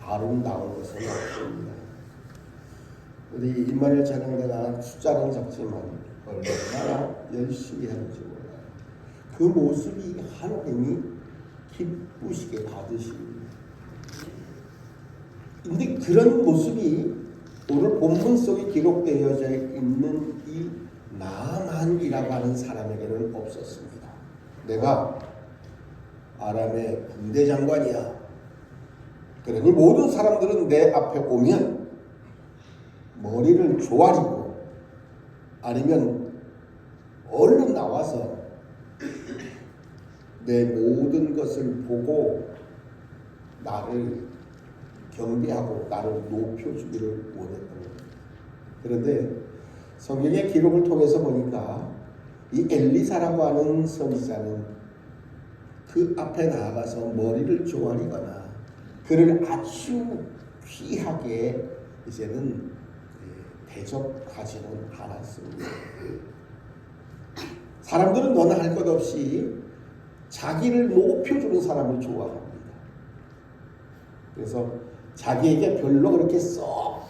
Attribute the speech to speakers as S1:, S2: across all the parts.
S1: 아름다운 것은 없습니다. 우리 임마누엘 찬양대가 숫자는 적지만 얼마나 열심히 하는지 몰라요. 그 모습이 하나님이 기쁘시게 받으십니다. 근데 그런 모습이 오늘 본문 속에 기록되어져 있는 이 나만이라고 하는 사람에게는 없었습니다. 내가 아람의 군대 장관이야. 그러니 모든 사람들은 내 앞에 오면 머리를 조아리고 아니면 얼른 나와서 내 모든 것을 보고 나를 경배하고 나를 높여주기를 원했던 겁니다. 그런데 성경의 기록을 통해서 보니까 이 엘리사라고 하는 선지자는 그 앞에 나아가서 머리를 조아리거나 그를 아주 귀하게 이제는 대접하지는 않았습니다. 사람들은 너나 할 것 없이 자기를 높여주는 사람을 좋아합니다. 그래서 자기에게 별로 그렇게 썩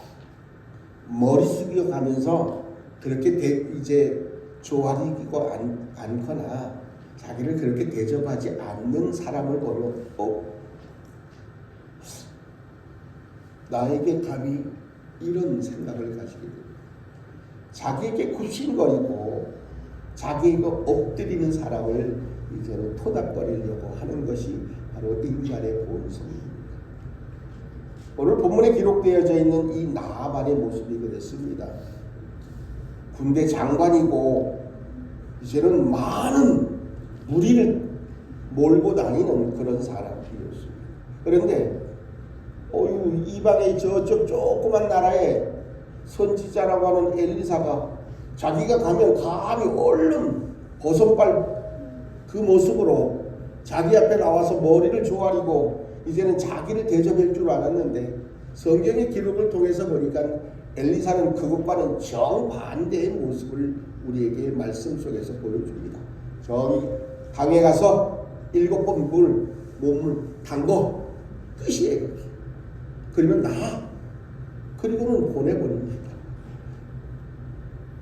S1: 머리 숙여 가면서 그렇게 이제 조아리고 않거나 자기를 그렇게 대접하지 않는 사람을 보면 나에게 감히 이런 생각을 가지게 됩니다. 자기에게 굽신거리고 자기에게 엎드리는 사람을 이제는 토닥거리려고 하는 것이 바로 인간의 본성입니다. 오늘 본문에 기록되어져 있는 이 나아만의 모습이 그랬습니다. 군대 장관이고 이제는 많은 무리를 몰고 다니는 그런 사람이었습니다. 그런데 이방의 저쪽 조그만 나라에 선지자라고 하는 엘리사가 자기가 가면 감히 얼른 버선발 그 모습으로 자기 앞에 나와서 머리를 조아리고 이제는 자기를 대접할 줄 알았는데 성경의 기록을 통해서 보니까 엘리사는 그것과는 정반대의 모습을 우리에게 말씀 속에서 보여줍니다. 저기 강에 가서 7번 몸을 담궈 끝이에요. 그러면 그리고는 보내버립니다.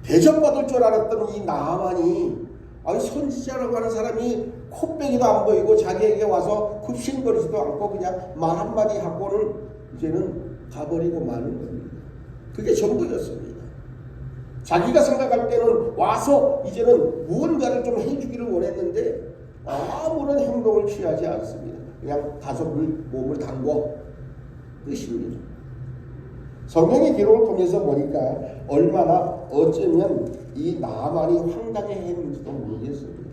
S1: 대접받을 줄 알았던 이 나아만이 선지자라고 하는 사람이 콧배기도 안 보이고 자기에게 와서 굽신거리지도 않고 그냥 말 한마디 하고는 이제는 가버리고 마는 겁니다. 그게 전부였습니다. 자기가 생각할 때는 와서 이제는 무언가를 좀 해주기를 원했는데 아무런 행동을 취하지 않습니다. 그냥 가서 몸을 담궈 끝입니다. 성경의 기록을 통해서 보니까 얼마나 어쩌면 이 나만이 황당해했는지도 모르겠습니다.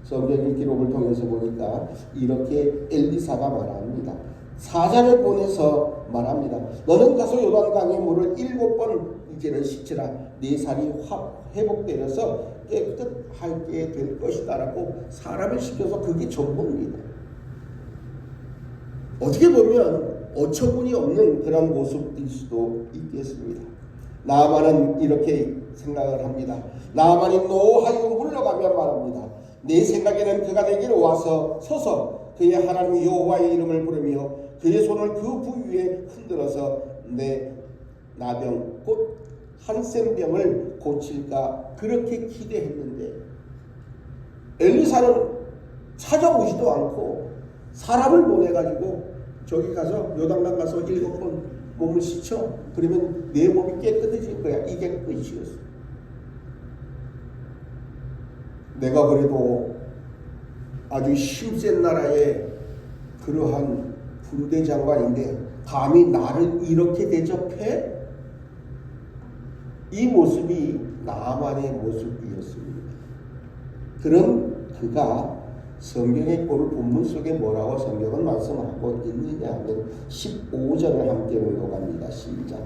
S1: 성경의 기록을 통해서 보니까 이렇게 엘리사가 말합니다. 사자를 보내서 말합니다. 너는 가서 요단강의 물을 7번 이제는 씻으라. 네 살이 회복되어서 깨끗하게 될 것이다 라고 사람을 시켜서 그게 전부입니다. 어떻게 보면 어처구니 없는 그런 모습일 수도 있겠습니다. 나아만은 이렇게 생각을 합니다. 나아만이 노하여 물러가며 말합니다. 내 생각에는 그가 내게로 와서 서서 그의 하나님 여호와의 이름을 부르며 그의 손을 그 부위에 흔들어서 내 나병 곧 한센병을 고칠까 그렇게 기대했는데 엘리사는 찾아오지도 않고 사람을 보내가지고 저기 가서 요단강 가서 7번 몸을 씻어. 그러면 내 몸이 깨끗해질 거야. 이게 끝이었어. 내가 그래도 아주 힘센 나라의 그러한 군대 장관인데 감히 나를 이렇게 대접해? 이 모습이 나만의 모습이었습니다. 그런 그가 성경의 오늘 본문 속에 뭐라고 성경은 말씀하고 있느냐 하면 15절을 함께 읽어갑니다. 시작.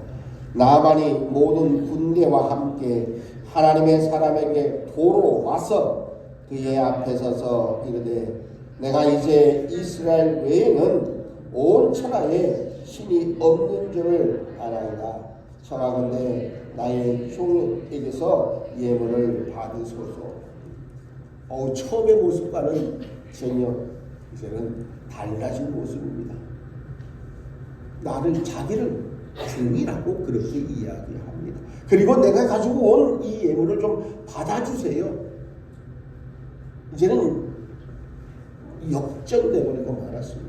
S1: 나만이 모든 군대와 함께 하나님의 사람에게 도로 와서 그의 앞에 서서 이르되 내가 이제 이스라엘 외에는 온 천하에 신이 없는 줄을 알아이다. 청하건대 나의 종에게서 예물을 받으소서. 처음의 모습과는 전혀 이제는 달라진 모습입니다. 자기를 종이라고 그렇게 이야기합니다. 그리고 내가 가지고 온 이 예물을 좀 받아주세요. 이제는 역전되버리고 말았습니다.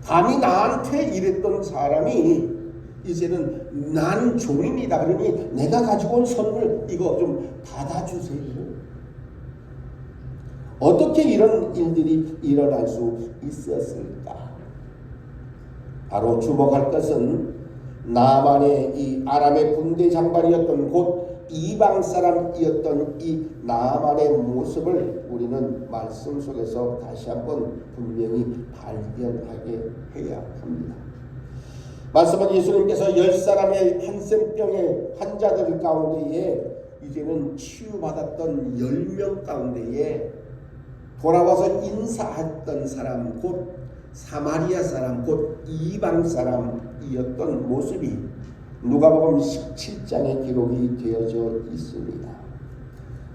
S1: 감히 나한테 이랬던 사람이 이제는 나는 종입니다. 그러니 내가 가지고 온 선물 이거 좀 받아주세요. 어떻게 이런 일들이 일어날 수 있었을까? 바로 주목할 것은 나만의 이 아람의 군대 장관이었던 곧 이방 사람이었던 이 나만의 모습을 우리는 말씀 속에서 다시 한번 분명히 발견하게 해야 합니다. 말씀은 예수님께서 10사람의 한센병의 환자들 가운데에 이제는 치유받았던 10명 가운데에 돌아와서 인사했던 사람 곧 사마리아 사람 곧 이방 사람이었던 모습이 누가복음 17장에 기록이 되어져 있습니다.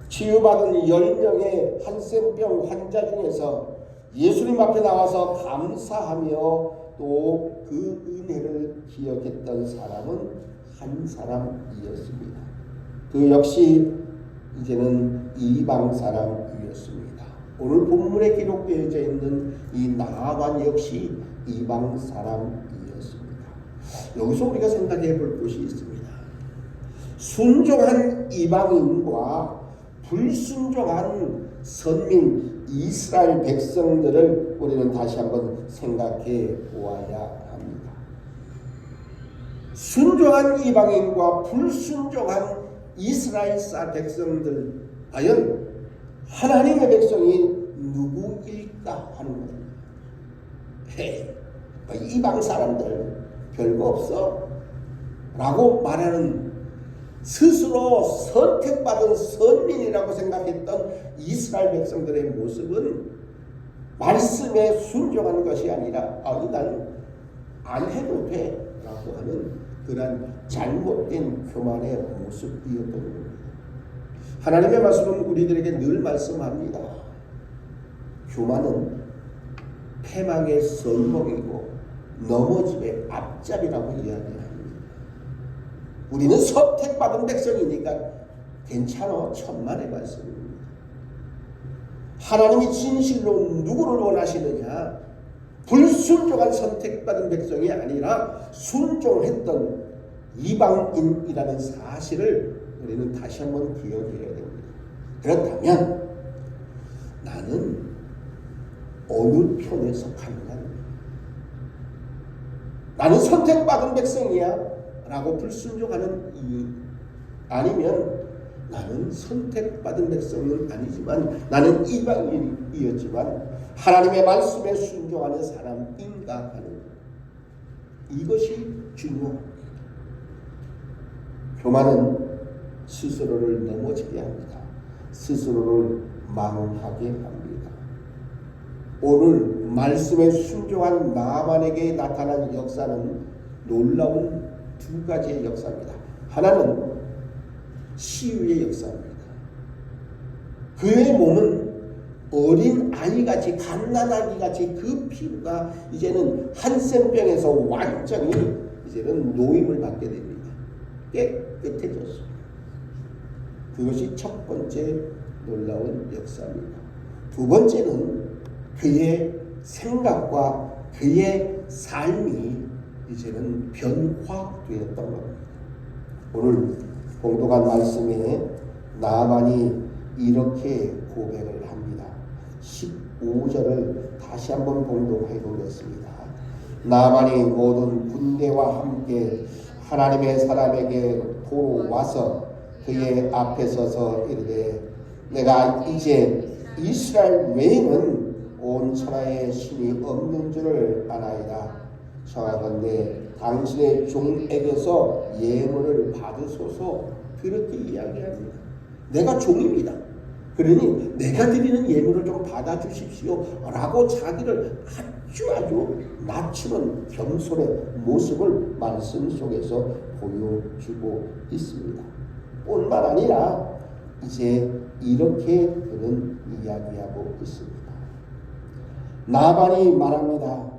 S1: 치유받은 10명의 한센병 환자 중에서 예수님 앞에 나와서 감사하며 또 그 은혜를 기억했던 사람은 한 사람이었습니다. 그 역시 이제는 이방 사람이었습니다. 오늘 본문에 기록되어져 있는 이 나만 역시 이방 사람이었습니다. 여기서 우리가 생각해 볼 것이 있습니다. 순종한 이방인과 불순종한 선민 이스라엘 백성들을 우리는 다시 한번 생각해 보아야 합니다. 순종한 이방인과 불순종한 이스라엘 백성들, 과연 하나님의 백성이 누구일까 하는 겁니다. 이방 사람들 별거 없어 라고 말하는, 스스로 선택받은 선민이라고 생각했던 이스라엘 백성들의 모습은 말씀에 순종하는 것이 아니라 난 안 해도 돼 라고 하는 그런 잘못된 교만의 모습이었던 겁니다. 하나님의 말씀은 우리들에게 늘 말씀합니다. 교만은 패망의 선봉이고 넘어짐의 앞잡이라고 이야기합니다. 우리는 선택받은 백성이니까 괜찮아, 천만의 말씀입니다. 하나님이 진실로 누구를 원하시느냐? 불순종한 선택받은 백성이 아니라 순종했던 이방인이라는 사실을 우리는 다시 한번 기억해야 됩니다. 그렇다면 나는 어느 편에 속하느냐? 나는 선택받은 백성이야 라고 불순종하는 이, 아니면 나는 선택받은 백성은 아니지만 나는 이방인이었지만 하나님의 말씀에 순종하는 사람인가 하는, 이것이 중요합니다. 교만은 스스로를 넘어지게 합니다. 스스로를 망하게 합니다. 오늘 말씀에 순종한 나만에게 나타난 역사는 놀라운 두 가지의 역사입니다. 하나는 치유의 역사입니다. 그의 몸은 어린 아이같이, 갓난아기같이 그 피부가 이제는 한센병에서 완전히 이제는 노임을 받게 됩니다. 깨끗해졌습니다. 그것이 첫 번째 놀라운 역사입니다. 두 번째는 그의 생각과 그의 삶이 이제는 변화되었던 겁니다. 오늘 봉독한 말씀에 나만이 이렇게 고백을 합니다. 15절을 다시 한번 봉독해 보겠습니다. 나만이 모든 군대와 함께 하나님의 사람에게 도로 와서 그의 앞에 서서 이르되 내가 이제 이스라엘 외에는 온 천하에 신이 없는 줄을 아나이다. 청하건대 당신의 종에게서 예물을 받으소서. 그렇게 이야기합니다. 내가 종입니다. 그러니 내가 드리는 예물을 좀 받아주십시오 라고 자기를 아주 낮추는 겸손의 모습을 말씀 속에서 보여주고 있습니다. 뿐만 아니라 이제 이렇게 그는 이야기하고 있습니다. 나만이 말합니다.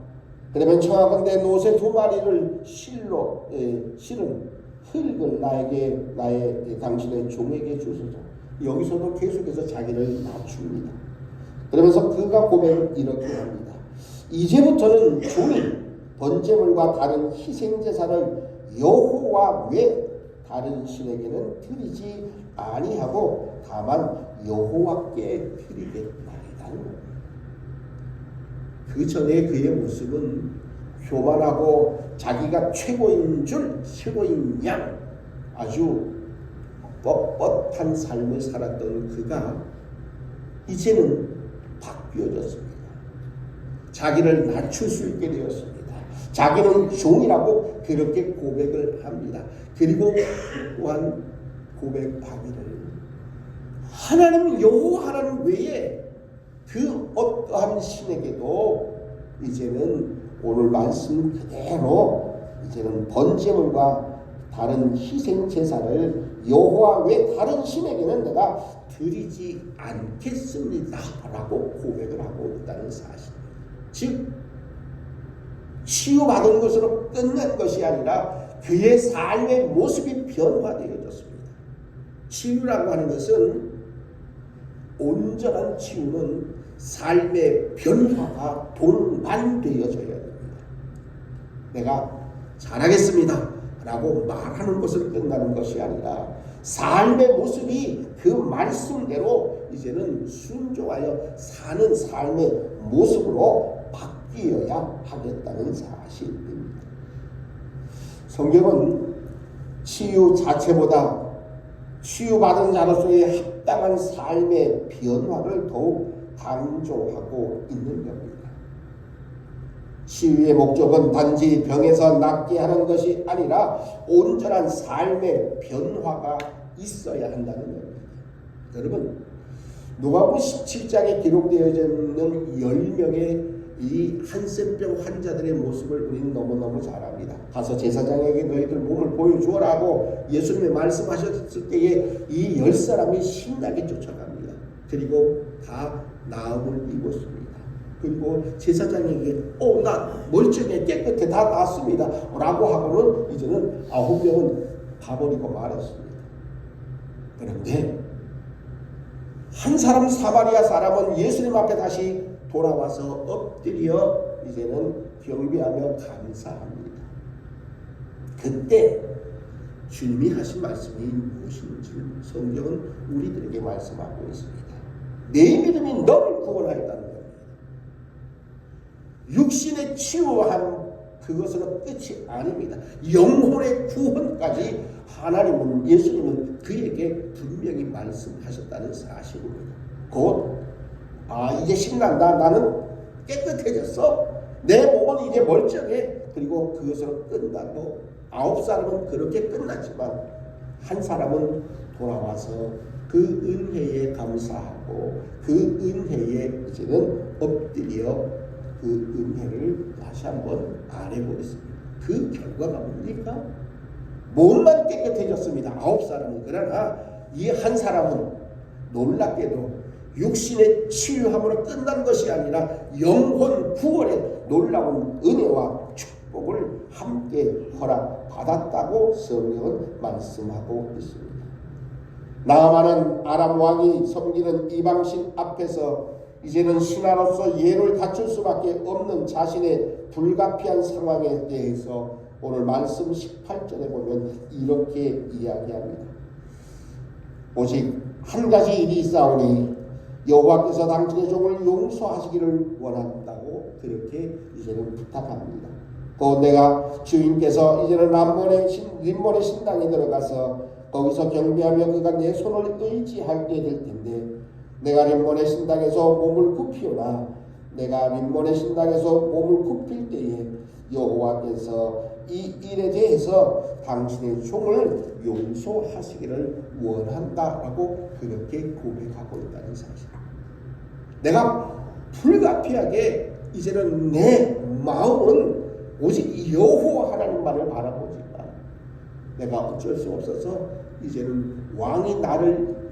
S1: 그러면 청하건대 노새 2마리를 실은 흙을 나의 당신의 종에게 주소서. 여기서도 계속해서 자기를 낮춥니다. 그러면서 그가 고백을 이렇게 합니다. 이제부터는 종이 번제물과 다른 희생제사를 여호와 외 다른 신에게는 드리지 아니하고 다만 여호와께 드리겠나이다. 그 전에 그의 모습은 교만하고 자기가 최고인 양, 아주 뻣뻣한 삶을 살았던 그가 이제는 바뀌어졌습니다. 자기를 낮출 수 있게 되었습니다. 자기는 종이라고 그렇게 고백을 합니다. 그리고 또한 고백하기를 하나님 여호와 하나님 외에 그 어떠한 신에게도 이제는 오늘 말씀 그대로 이제는 번제물과 다른 희생 제사를 여호와 외 다른 신에게는 내가 드리지 않겠습니다 라고 고백을 하고 있다는 사실. 즉 치유받은 것으로 끝난 것이 아니라 그의 삶의 모습이 변화되어졌습니다. 치유라고 하는 것은 온전한 치유는 삶의 변화가 동반되어져야 됩니다. 내가 잘하겠습니다 라고 말하는 것으로 끝나는 것이 아니라 삶의 모습이 그 말씀대로 이제는 순종하여 사는 삶의 모습으로 바뀌어야 하겠다는 사실입니다. 성경은 치유 자체보다 치유받은 자로서의 합당한 삶의 변화를 더욱 강조하고 있는 겁니다. 치유의 목적은 단지 병에서 낫게 하는 것이 아니라 온전한 삶의 변화가 있어야 한다는 겁니다. 여러분, 누가복음 17장에 기록되어져 있는 10명의 이 한센병 환자들의 모습을 우리는 너무너무 잘 압니다. 가서 제사장에게 너희들 몸을 보여주어라 하고 예수님이 말씀하셨을 때에 이 10사람이 신나게 쫓아갑니다. 그리고 다 나음을 입었습니다. 그리고 제사장에게 나 멀쩡해 깨끗해 다 낫습니다 라고 하고는 이제는 9명은 가버리고 말았습니다. 그런데 한 사람 사마리아 사람은 예수님 앞에 다시 돌아와서 엎드려 이제는 경배하며 감사합니다. 그때 주님이 하신 말씀이 무엇인지 성경은 우리들에게 말씀하고 있습니다. 내 믿음이 너를 구원하였다는 겁니다. 육신의 치유한 그것으로 끝이 아닙니다. 영혼의 구원까지 하나님은 예수님은 그에게 분명히 말씀하셨다는 사실입니다. 곧 이제 신난다. 나는 깨끗해졌어. 내 몸은 이제 멀쩡해. 그리고 그것으로 끝나고 9사람은 그렇게 끝났지만 한 사람은 돌아와서 그 은혜에 감사하고 그 은혜에 이제는 엎드려 그 은혜를 다시 한번 아뢰보겠습니다. 그 결과가 뭡니까? 몸만 깨끗해졌습니다. 9사람은. 그러나 이 한 사람은 놀랍게도 육신의 치유함으로 끝난 것이 아니라 영혼 구원의 놀라운 은혜와 축복을 함께 허락받았다고 성경은 말씀하고 있습니다. 나아만은 아람 왕이 섬기는 이방신 앞에서 이제는 신하로서 예를 갖출 수밖에 없는 자신의 불가피한 상황에 대해서 오늘 말씀 18절에 보면 이렇게 이야기합니다. 오직 한 가지 일이 있사오니 여호와께서 당신의 종을 용서하시기를 원한다고 그렇게 이제는 부탁합니다. 또 내가 주인께서 이제는 림몬의 신당에 들어가서 거기서 경배하며 그가 내 손을 의지하게 될 텐데 내가 림몬의 신당에서 몸을 굽히오나 내가 림몬의 신당에서 몸을 굽힐 때에 여호와께서 이 일에 대해서 당신의 종을 용서하시기를 원한다라고 그렇게 고백하고 있다는 사실. 내가 불가피하게 이제는 내 마음은 오직 여호와 하나님만을 바라보지만 내가 어쩔 수 없어서 이제는 왕이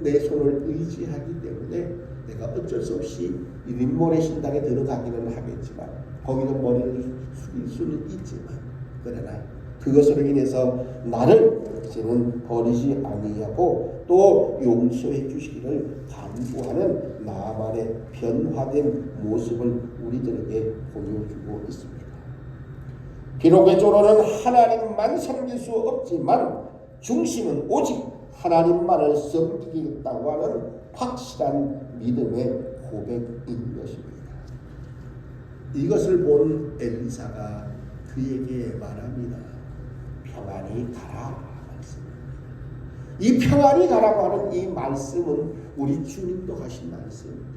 S1: 내 손을 의지하기 때문에 내가 어쩔 수 없이 림몬의 신당에 들어가기는 하겠지만 거기도 머리를 숙일 수는 있지만 그러나 그것으로 인해서 나를 이제는 버리지 아니하고 또 용서해 주시기를 간구하는 나만의 변화된 모습을 우리들에게 보여주고 있습니다. 비록 외조로는 하나님만 섬길 수 없지만 중심은 오직 하나님만을 섬기겠다고 하는 확실한 믿음의 고백인 것입니다. 이것을 본 엘리사가 그에게 말합니다. 평안히 가라. 이 평안히 가라고 하는 이 말씀은 우리 주님도 하신 말씀입니다.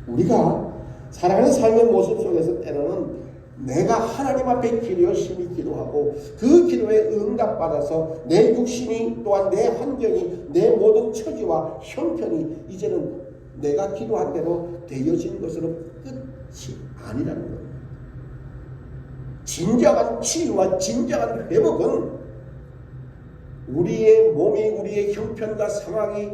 S1: 우리가 살아가는 삶의 모습 속에서 때로는 내가 하나님 앞에 열심히 기도하고 그 기도에 응답받아서 내 육신이 또한 내 환경이 내 모든 처지와 형편이 이제는 내가 기도한 대로 되어진 것으로 끝이 아니라는 겁니다. 진정한 치유와 진정한 회복은 우리의 몸이 우리의 형편과 상황이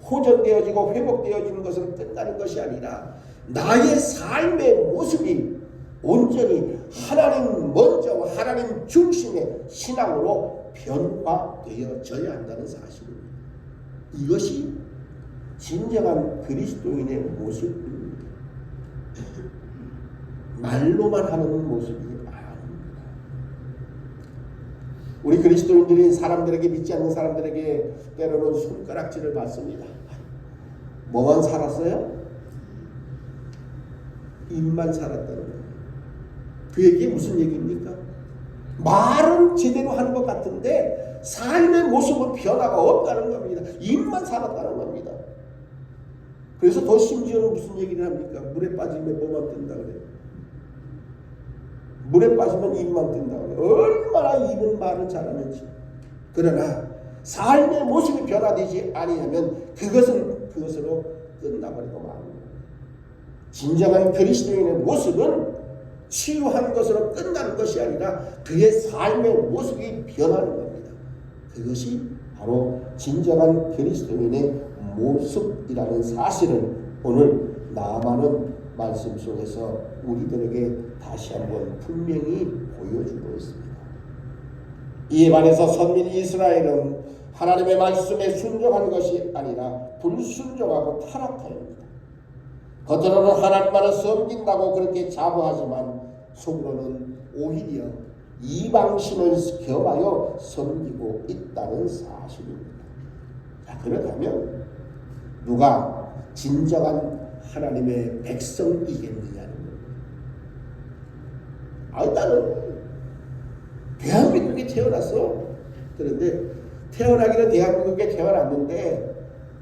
S1: 호전되어지고 회복되어지는 것으로 끝나는 것이 아니라 나의 삶의 모습이 온전히 하나님 먼저 하나님 중심의 신앙으로 변화되어져야 한다는 사실입니다. 이것이 진정한 그리스도인의 모습입니다. 말로만 하는 모습이 아닙니다. 우리 그리스도인들이 사람들에게 믿지 않는 사람들에게 때로는 손가락질을 받습니다. 뭐만 살았어요? 입만 살았다는 거예요. 그 얘기 무슨 얘기입니까? 말은 제대로 하는 것 같은데 삶의 모습은 변화가 없다는 겁니다. 입만 살았다는 겁니다. 그래서 더 심지어는 무슨 얘기를 합니까? 물에 빠지면 뭐만 뜬다 그래요. 물에 빠지면 입만 뜬다 그래요. 얼마나 입은 말을 잘하는지. 그러나 삶의 모습이 변화되지 아니하면 그것으로 끝나버리고 말합니다. 진정한 그리스도인의 모습은 치유한 것으로 끝나는 것이 아니라 그의 삶의 모습이 변하는 겁니다. 그것이 바로 진정한 그리스도인의 모습이라는 사실을 오늘 나아가는 말씀 속에서 우리들에게 다시 한번 분명히 보여주고 있습니다. 이에 반해서 선민 이스라엘은 하나님의 말씀에 순종한 것이 아니라 불순종하고 타락하였습니다. 겉으로는 하나님만을 섬긴다고 그렇게 자부하지만 속으로는 오히려 이방신을 겸하여 섬기고 있다는 사실입니다. 자, 그렇다면 누가 진정한 하나님의 백성이겠느냐는 겁니다. 일단은 대한민국에 태어났어. 그런데 태어나기는 대한민국에 태어났는데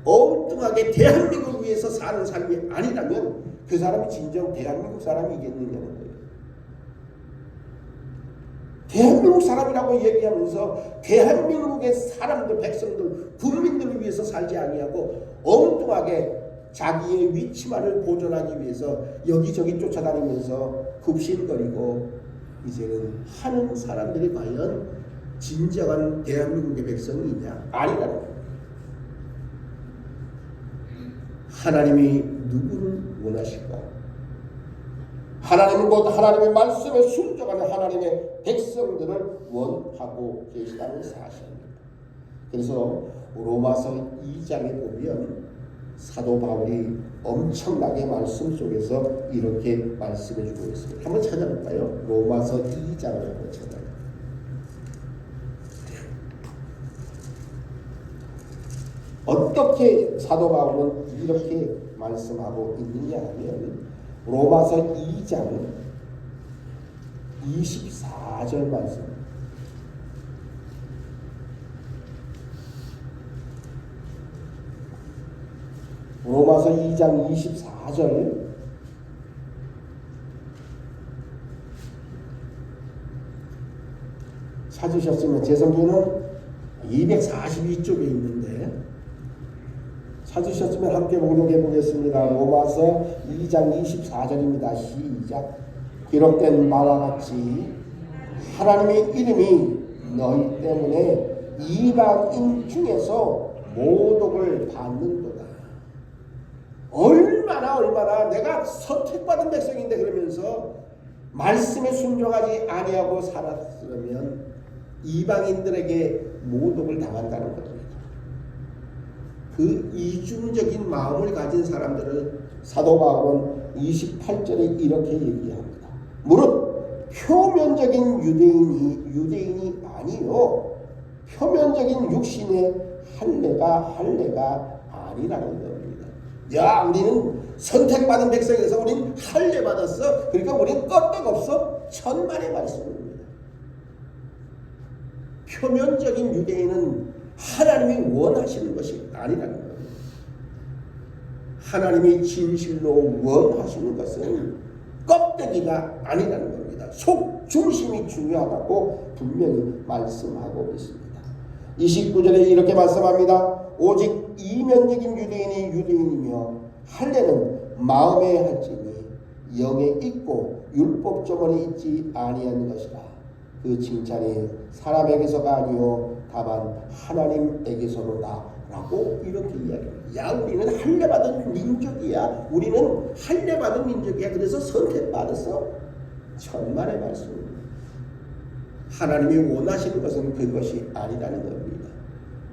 S1: 엉뚱하게 대한민국을 위해서 사는 삶이 아니라면 그 사람이 진정 대한민국 사람이겠느냐는 거예요. 대한민국 사람이라고 얘기하면서 대한민국의 사람들, 백성들, 국민들을 위해서 살지 아니하고 엉뚱하게 자기의 위치만을 보존하기 위해서 여기저기 쫓아다니면서 굽신거리고 이제는 하는 사람들이 과연 진정한 대한민국의 백성이냐? 아니라는 거예요. 하나님이 누구를 원하실까? 하나님은 곧 하나님의 말씀에 순종하는 하나님의 백성들을 원하고 계시다는 사실입니다. 그래서 로마서 2장에 보면 사도 바울이 엄청나게 말씀 속에서 이렇게 말씀해주고 있습니다. 한번 찾아볼까요? 로마서 2장을 한번 찾아볼까요? 어떻게 사도 바울은 이렇게 말씀하고 있느냐 하면 로마서 2장 24절 말씀. 로마서 2장 24절. 찾으셨으면 제 성경은 242쪽에 있는데 찾으셨으면 함께 목록해 보겠습니다. 로마서 2장 24절입니다. 시작. 기록된 바와 같이 하나님의 이름이 너희 때문에 이방인 중에서 모독을 받는도다. 얼마나 얼마나 내가 선택받은 백성인데 그러면서 말씀에 순종하지 아니하고 살았으면 이방인들에게 모독을 당한다는 겁니다. 그 이중적인 마음을 가진 사람들을 사도 바울은 28절에 이렇게 얘기합니다. 무릇 표면적인 유대인이 아니요 표면적인 육신의 할례가 아니라는 겁니다. 야, 우리는 선택받은 백성에서 우린 할례 받았어. 그러니까 우린 끄떡없어. 천만의 말씀입니다. 표면적인 유대인은 하나님이 원하시는 것이 아니라는 겁니다. 하나님이 진실로 원하시는 것은 껍데기가 아니라는 겁니다. 속 중심이 중요하다고 분명히 말씀하고 있습니다. 29절에 이렇게 말씀합니다. 오직 이면적인 유대인이 유대인이며 할례는 마음에 할지니 영에 있고 율법조문에 있지 아니한 것이라. 그 칭찬이 사람에게서가 아니요 다만 하나님에게서로다 라고 이렇게 이야기합니다. 야, 우리는 할례받은 민족이야. 우리는 할례받은 민족이야. 그래서 선택받았어. 천만의 말씀입니다. 하나님이 원하시는 것은 그것이 아니라는 겁니다.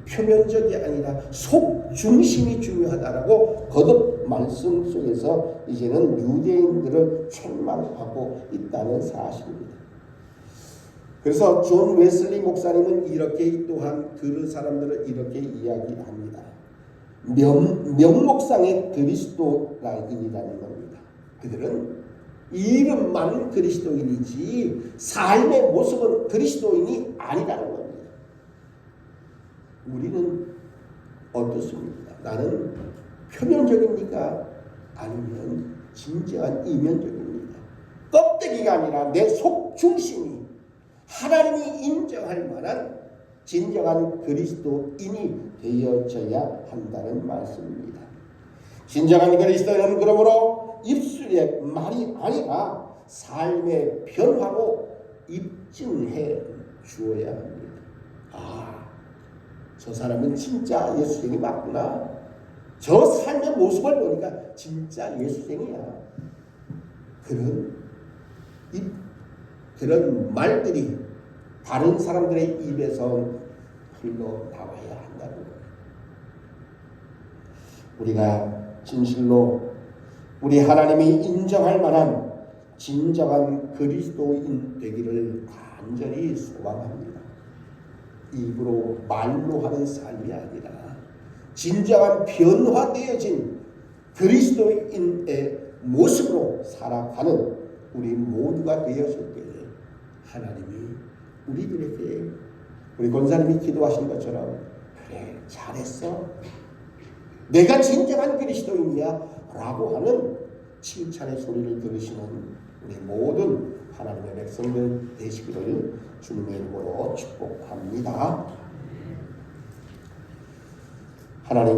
S1: 표면적이 아니라 속 중심이 중요하다라고 거듭 말씀 속에서 이제는 유대인들을 책망하고 있다는 사실입니다. 그래서 존 웨슬리 목사님은 이렇게 또한 그 사람들을 이렇게 이야기합니다. 명목상의 그리스도인이라는 겁니다. 그들은 이름만 그리스도인이지 삶의 모습은 그리스도인이 아니라는 겁니다. 우리는 어떻습니까? 나는 표면적입니까? 아니면 진정한 이면적입니까? 껍데기가 아니라 내 속 중심이 하나님이 인정할 만한 진정한 그리스도인이 되어져야 한다는 말씀입니다. 진정한 그리스도인은 그러므로 입술의 말이 아니라 삶의 변화로 입증해 주어야 합니다. 아, 저 사람은 진짜 예수쟁이 맞구나. 저 삶의 모습을 보니까 진짜 예수쟁이야. 그런 말들이 다른 사람들의 입에서 흘러나와야 한다는 거예요. 우리가 진실로 우리 하나님이 인정할 만한 진정한 그리스도인 되기를 간절히 소망합니다. 입으로 말로 하는 삶이 아니라 진정한 변화되어진 그리스도인의 모습으로 살아가는 우리 모두가 되어질 때에 하나님이 우리들에게 우리 권사님이 기도하신 것처럼 그래 잘했어 내가 진정한 그리스도인이야 라고 하는 칭찬의 소리를 들으시는 우리 모든 하나님의 백성들 되시기를 주님의 이름으로 축복합니다. 하나님